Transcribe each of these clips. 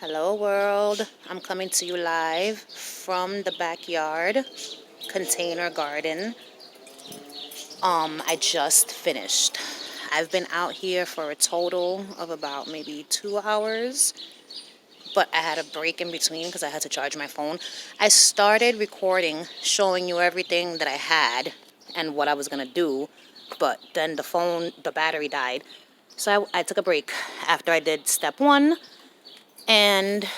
Hello world, I'm coming to you live from the backyard container garden. I just finished. I've been out here for a total of about maybe 2 hours, but I had a break in between because I had to charge my phone. I started recording, showing you everything that I had and what I was gonna do, but then the battery died. So I took a break after I did step one, and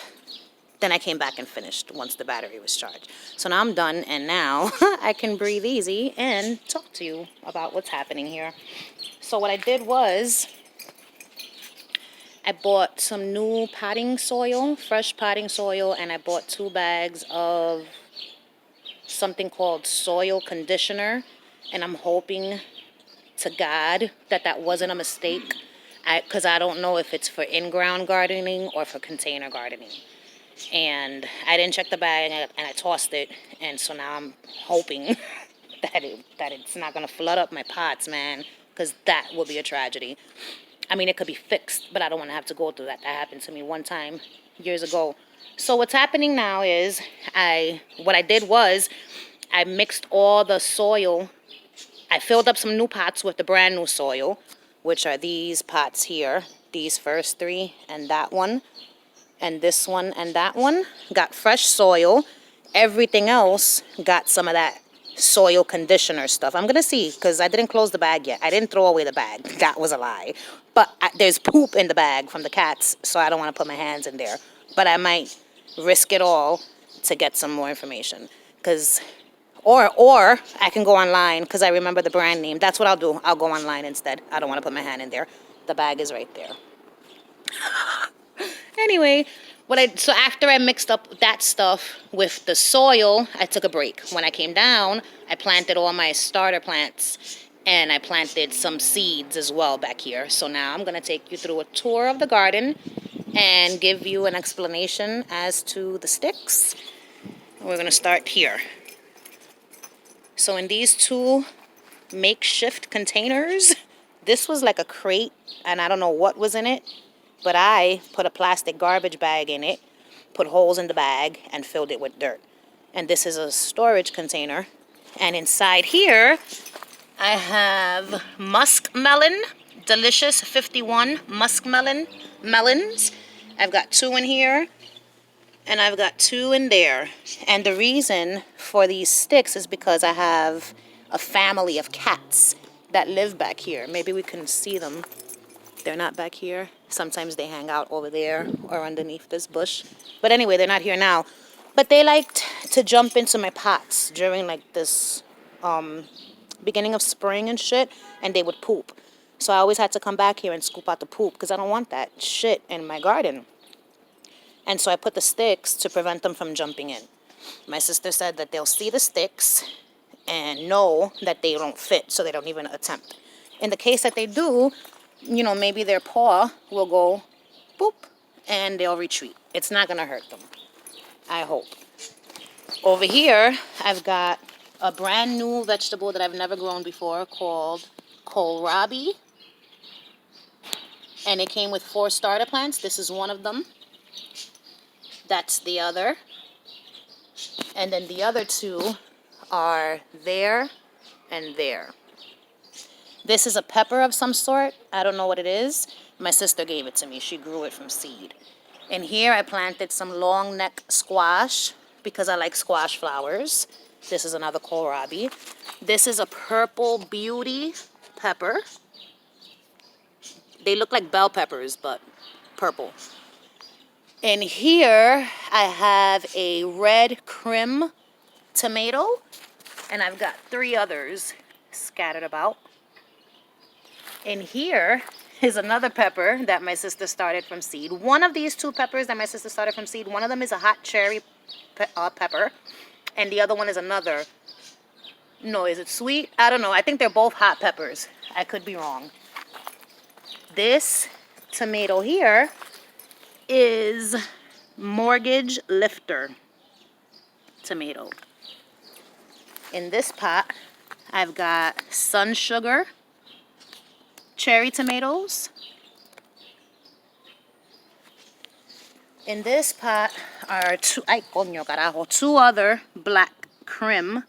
then I came back and finished once the battery was charged. So now I'm done, and now I can breathe easy and talk to you about what's happening here. So what I did was I bought some new potting soil, fresh potting soil, and I bought 2 bags of something called soil conditioner, and I'm hoping to God that that wasn't a mistake, because I don't know if it's for in-ground gardening or for container gardening. And I didn't check the bag, and I tossed it, and so now I'm hoping that it's not gonna flood up my pots, man, because that will be a tragedy. I mean, it could be fixed, but I don't want to have to go through that. That happened to me one time years ago. So what's happening now is what I did was I mixed all the soil. I filled up some new pots with the brand new soil, which are these pots here, these first 3 and that one. And this one and that one got fresh soil. Everything else got some of that soil conditioner stuff. I'm going to see, because I didn't close the bag yet. I didn't throw away the bag. That was a lie. But there's poop in the bag from the cats, so I don't want to put my hands in there. But I might risk it all to get some more information. Or I can go online, because I remember the brand name. That's what I'll do. I'll go online instead. I don't want to put my hand in there. The bag is right there. Anyway, so after I mixed up that stuff with the soil, I took a break. When I came down, I planted all my starter plants, and I planted some seeds as well back here. So now I'm going to take you through a tour of the garden and give you an explanation as to the sticks. We're going to start here. So in these 2 makeshift containers, this was like a crate, and I don't know what was in it. But I put a plastic garbage bag in it, put holes in the bag, and filled it with dirt. And this is a storage container. And inside here, I have Musk Melon, delicious 51 Musk melons. I've got 2 in here, and I've got 2 in there. And the reason for these sticks is because I have a family of cats that live back here. Maybe we can see them. They're not back here. Sometimes they hang out over there or underneath this bush. But anyway, they're not here now. But they liked to jump into my pots during like this beginning of spring and shit, and they would poop. So I always had to come back here and scoop out the poop, because I don't want that shit in my garden. And so I put the sticks to prevent them from jumping in. My sister said that they'll see the sticks and know that they don't fit, so they don't even attempt. In the case that they do, maybe their paw will go boop and they'll retreat. It's not going to hurt them, I hope. Over here, I've got a brand new vegetable that I've never grown before called Kohlrabi. And it came with 4 starter plants. This is one of them. That's the other. And then the other 2 are there and there. This is a pepper of some sort. I don't know what it is. My sister gave it to me. She grew it from seed. And here I planted some long neck squash because I like squash flowers. This is another kohlrabi. This is a purple beauty pepper. They look like bell peppers, but purple. And here I have a red crim tomato. And I've got 3 others scattered about. And here is another pepper that my sister started from seed. One of these 2 peppers that my sister started from seed, one of them is a hot cherry pepper, and the other one is another. No, is it sweet? I don't know. I think they're both hot peppers. I could be wrong. This tomato here is mortgage lifter tomato. In this pot, I've got sun sugar cherry tomatoes. In this pot are two other black Krim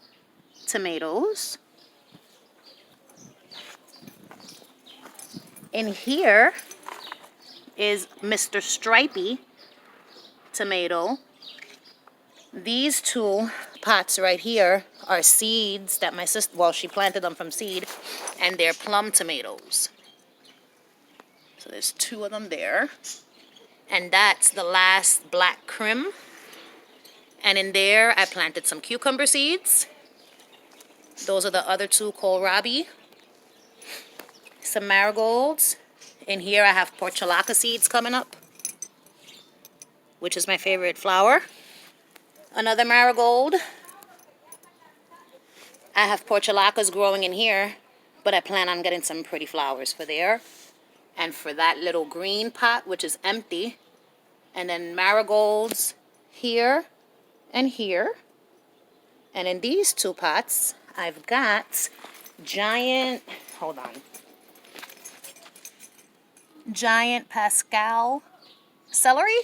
tomatoes. In here is Mr. Stripey tomato. These two pots right here are seeds that my sister, well, she planted them from seed, and they're plum tomatoes. So there's two of them there. And that's the last black Krim. And in there, I planted some cucumber seeds. Those are the other two Kohlrabi. Some marigolds. In here, I have portulaca seeds coming up, which is my favorite flower. Another marigold. I have portulacas growing in here, but I plan on getting some pretty flowers for there. And for that little green pot, which is empty. And then marigolds here and here. And in these two pots, I've got giant Pascal celery.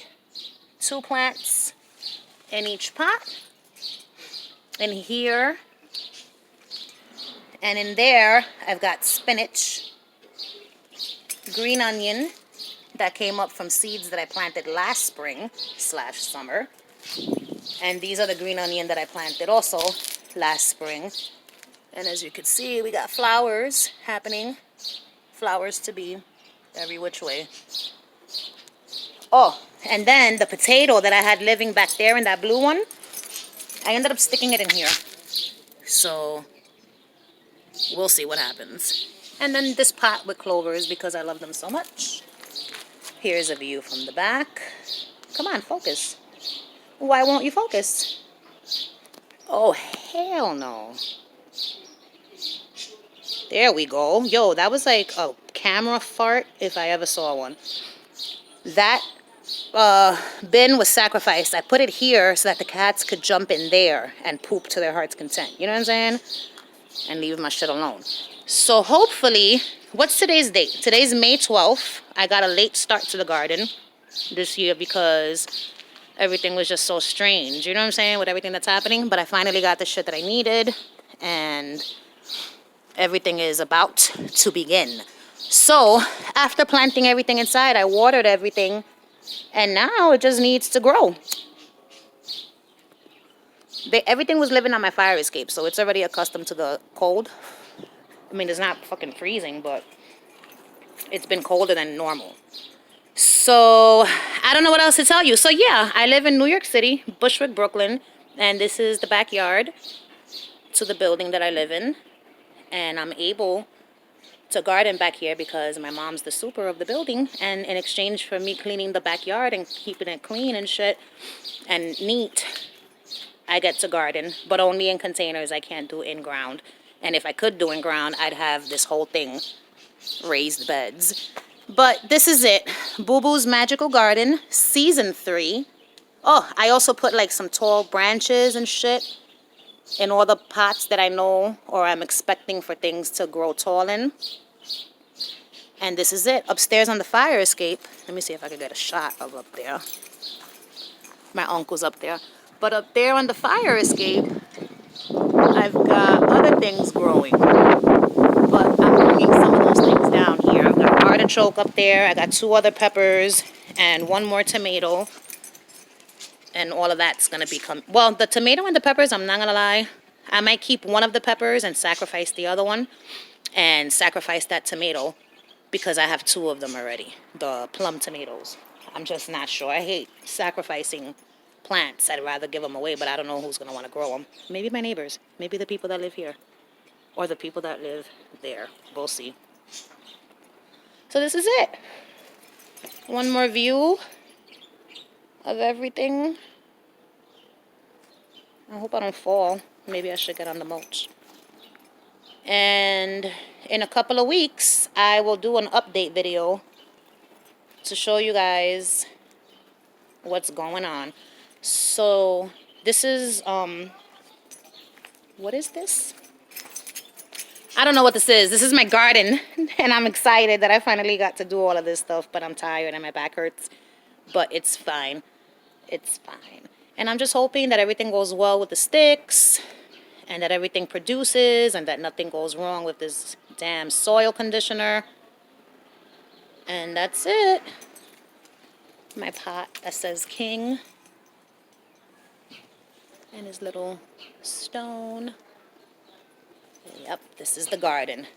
2 plants in each pot. In here and in there, I've got spinach, green onion that came up from seeds that I planted last spring/summer. And these are the green onion that I planted also last spring. And as you can see, we got flowers happening. Flowers to be every which way. Oh, and then the potato that I had living back there in that blue one, I ended up sticking it in here. So we'll see what happens. And then this pot with clovers because I love them so much. Here's a view from the back. Come on, focus. Why won't you focus? Oh, hell no. There we go. Yo, that was like a camera fart if I ever saw one. That bin was sacrificed. I put it here so that the cats could jump in there and poop to their heart's content. You know what I'm saying? And leave my shit alone. So hopefully, what's today's date? Today's May 12th. I got a late start to the garden this year because everything was just so strange. You know what I'm saying? With everything that's happening. But I finally got the shit that I needed. And everything is about to begin. So after planting everything inside, I watered everything. And now it just needs to grow. Everything was living on my fire escape, so it's already accustomed to the cold. I mean, it's not fucking freezing, but it's been colder than normal. So I don't know what else to tell you. So yeah, I live in New York City, Bushwick, Brooklyn, and this is the backyard to the building that I live in. And I'm able to garden back here because my mom's the super of the building, and in exchange for me cleaning the backyard and keeping it clean and shit and neat, I get to garden, but only in containers. I can't do in ground. And if I could do in ground, I'd have this whole thing raised beds. But this is it. Boo Boo's Magical Garden, Season 3. Oh, I also put like some tall branches and shit in all the pots that I know or I'm expecting for things to grow tall in. And this is it. Upstairs on the fire escape. Let me see if I can get a shot of up there. My uncle's up there. But up there on the fire escape, I've got other things growing. But I'm bringing some of those things down here. I've got artichoke up there. I got 2 other peppers and 1 more tomato. And all of that's going to become... Well, the tomato and the peppers, I'm not going to lie. I might keep one of the peppers and sacrifice the other one. And sacrifice that tomato because I have 2 of them already. The plum tomatoes. I'm just not sure. I hate sacrificing plants. I'd rather give them away, but I don't know who's going to want to grow them. Maybe my neighbors. Maybe the people that live here. Or the people that live there. We'll see. So this is it. One more view of everything. I hope I don't fall. Maybe I should get on the mulch. And in a couple of weeks, I will do an update video to show you guys what's going on. So this is, what is this? I don't know what this is. This is my garden, and I'm excited that I finally got to do all of this stuff, but I'm tired and my back hurts, but it's fine. It's fine. And I'm just hoping that everything goes well with the sticks and that everything produces and that nothing goes wrong with this damn soil conditioner. And that's it. My pot that says King and his little stone. Yep, this is the garden.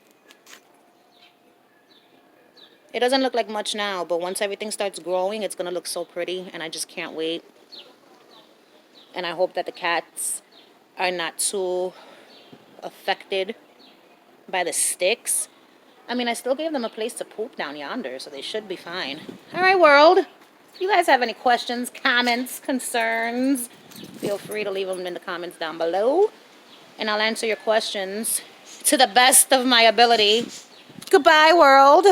It doesn't look like much now, but once everything starts growing, it's going to look so pretty, and I just can't wait. And I hope that the cats are not too affected by the sticks. I mean, I still gave them a place to poop down yonder, so they should be fine. All right, world. If you guys have any questions, comments, concerns, feel free to leave them in the comments down below. And I'll answer your questions to the best of my ability. Goodbye, world.